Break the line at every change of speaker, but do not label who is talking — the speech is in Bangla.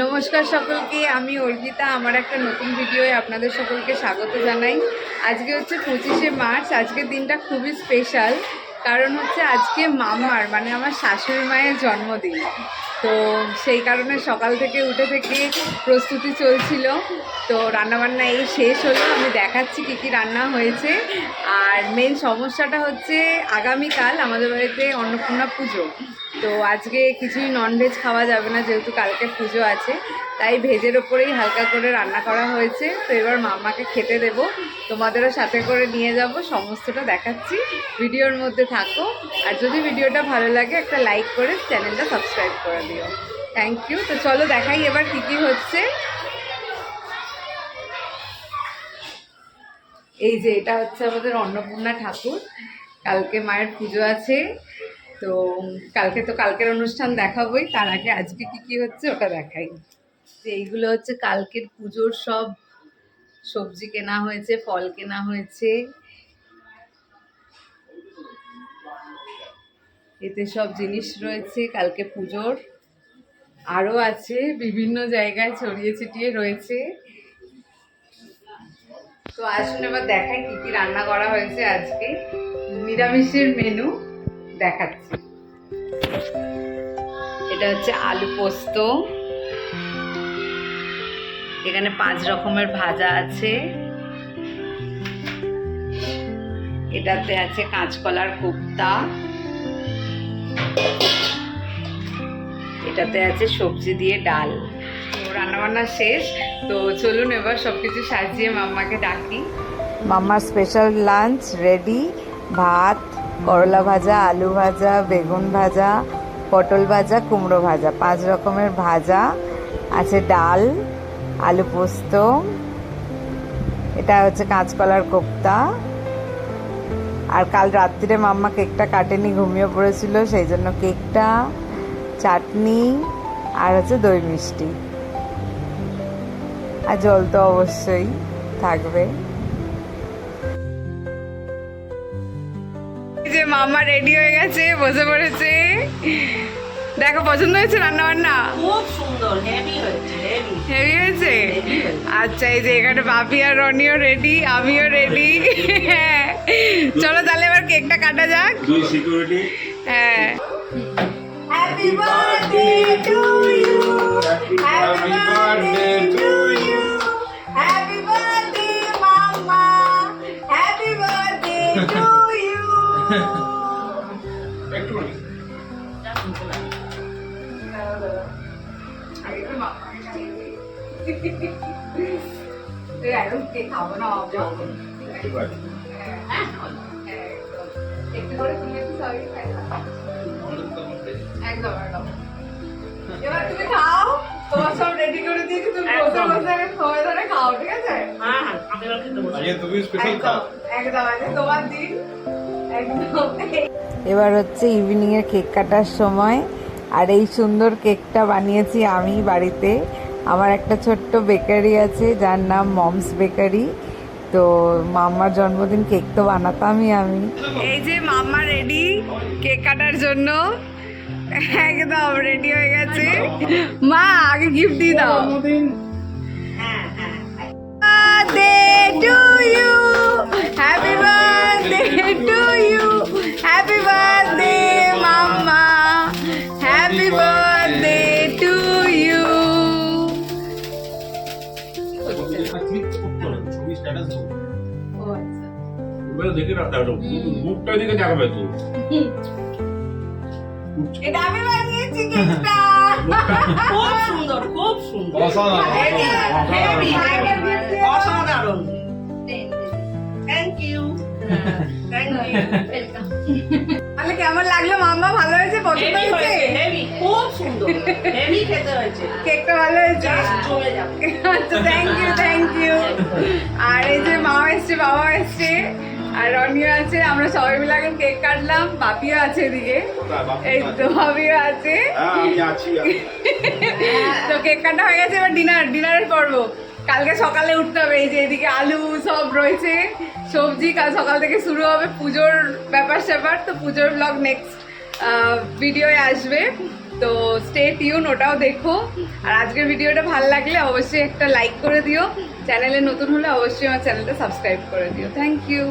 নমস্কার সকলকে, আমি অর্পিতা। আমার একটা নতুন ভিডিওয়ে আপনাদের সকলকে স্বাগত জানাই। আজকে হচ্ছে 25শে মার্চ। আজকের দিনটা খুবই স্পেশাল, কারণ হচ্ছে আজকে মামার মানে আমার শাশুড়ি মায়ের জন্মদিন। তো সেই কারণে সকাল থেকে উঠে থেকে প্রস্তুতি চলছিল। তো রান্নাবান্না এই শেষ হলো, আমি দেখাচ্ছি কী কী রান্না হয়েছে। আর মেন সমস্যাটা হচ্ছে আগামীকাল আমাদের বাড়িতে অন্নপূর্ণা পুজো। তো আজকে কিছুই ননভেজ খাওয়া যাবে না, যেহেতু কালকে পুজো আছে। তাই ভেজের ওপরেই হালকা করে রান্না করা হয়েছে। তো এবার মাম্মাকে খেতে দেব, তোমাদেরও সাথে করে নিয়ে যাব, সমস্তটা দেখাচ্ছি। ভিডিওর মধ্যে থাকো। আর যদি ভিডিওটা ভালো লাগে একটা লাইক করে চ্যানেলটা সাবস্ক্রাইব করে দিও। Thank you. তো চলো দেখাই এবার কী কী হচ্ছে। এই যে এটা হচ্ছে আমাদের অন্নপূর্ণা ঠাকুর। কালকে মায়ের পুজো আছে, তো কালকের অনুষ্ঠান দেখাবোই। তার আগে আজকে কি কি হচ্ছে ওটা দেখাই। যে এইগুলো হচ্ছে কালকের পুজোর সব সবজি কেনা হয়েছে, ফল কেনা হয়েছে। এতে সব জিনিস রয়েছে কালকে পুজোর। আরও আছে, বিভিন্ন জায়গায় ছড়িয়ে ছিটিয়ে রয়েছে। তো আসুন এবার দেখাই কি কি রান্না করা হয়েছে আজকে। নিরামিষের মেনু দেখাচ্ছি। এটা হচ্ছে আলু পোস্ত, এখানে 5 রকমের ভাজা আছে। এটাতে আছে কাঁচকলার কোপ্তা, এটাতে আছে সবজি দিয়ে ডাল। তো রান্নাবান্না শেষ। তো চলুন এবার সবকিছু সাজিয়ে মাম্মাকে ডাকি। মাম্মার স্পেশাল লাঞ্চ রেডি। ভাত, করলা ভাজা, আলু ভাজা, বেগুন ভাজা, পটল ভাজা, কুমড়ো ভাজা, 5 রকমের ভাজা আছে, ডাল, আলু পোস্ত, এটা হচ্ছে কাঁচকলার কোপ্তা। আর কাল রাত্রিরে মাম্মা কেকটা কাটেনি, ঘুমিয়ে পড়েছিল, সেই জন্য কেকটা, চাটনি আর হচ্ছে দই মিষ্টি, আর জল তো অবশ্যই থাকবে। যে মাম্মা রেডি হয়ে গেছে, বসে পড়েছে। দেখো পছন্দ হয়েছে রান্না বান্না?
খুব সুন্দর, হেভি হয়েছে,
হেভি হয়েছে। আচ্ছা, এই যে এখানে বাপি আর রনিও রেডি, আমিও রেডি। হ্যাঁ, চলো তাহলে এবার কেকটা কাটা যাক। হ্যাঁ। Happy birthday to you, happy birthday to you, happy birthday mamma, happy birthday to you. খাবো না একটু করে তুমি একটু সবাই খাই। একদম একদম। এবার তুমি খাও, তোমার সব রেডি করে দিয়েছি, তুমি বসে বসে সময় ধরে খাও, ঠিক আছে?
হ্যাঁ হ্যাঁ, আমি এবার খেতে বসে।
একদম তোমার দিন একদম। এবার হচ্ছে ইভিনিং এর কেক কাটার সময়। আর এই সুন্দর কেকটা বানিয়েছি আমি বাড়িতে। আমার একটা ছোট্ট বেকারি আছে যার নাম মমস বেকারি। তো মাম্মার জন্মদিন কেক তো বানাতামই আমি। এই যে মাম্মা রেডি কেক কাটার জন্য, একদম রেডি হয়ে গেছে। মা আগে গিফট দিয়ে দাও।
হ্যাঁ হ্যাঁ,
birthday to you, happy birthday to you, happy birthday mamma, happy birthday to you. এটা আমি বানিয়েছি কেকটা।
খুব সুন্দর, খুব সুন্দর, অসাধারণ। Thank you, thank you.
তাহলে কেমন লাগলো মাম্মা? ভালো হয়েছে? পছন্দ হয়েছে?
হেভি, খুব সুন্দর, হেভি খেতে হয়েছে,
কেকটা ভালো হয়েছে?
জমে যাবে।
আচ্ছা, থ্যাংক ইউ, থ্যাংক ইউ। আর এই যে মা এসছে, বাবা এসছে, আর রনিও আছে। আমরা সবাই মিলে এখন কেক কাটলাম। বাপিও আছে এদিকে, এই তো বাপিও আছে। তো কেক কাটা হয়ে গেছে, এবার ডিনারের পর্ব। কালকে সকালে উঠতে হবে। এই যে এদিকে আলু সব রয়েছে, সবজি কাল সকাল থেকে শুরু হবে। পুজোর ব্যাপার স্যাপার, তো পুজোর ব্লগ নেক্সট ভিডিওয়ে আসবে। তো স্টে টিউন, ওটাও দেখো। আর আজকের ভিডিওটা ভালো লাগলে অবশ্যই একটা লাইক করে দিও, চ্যানেলে নতুন হলে অবশ্যই আমার চ্যানেলটা সাবস্ক্রাইব করে দিও। Thank you.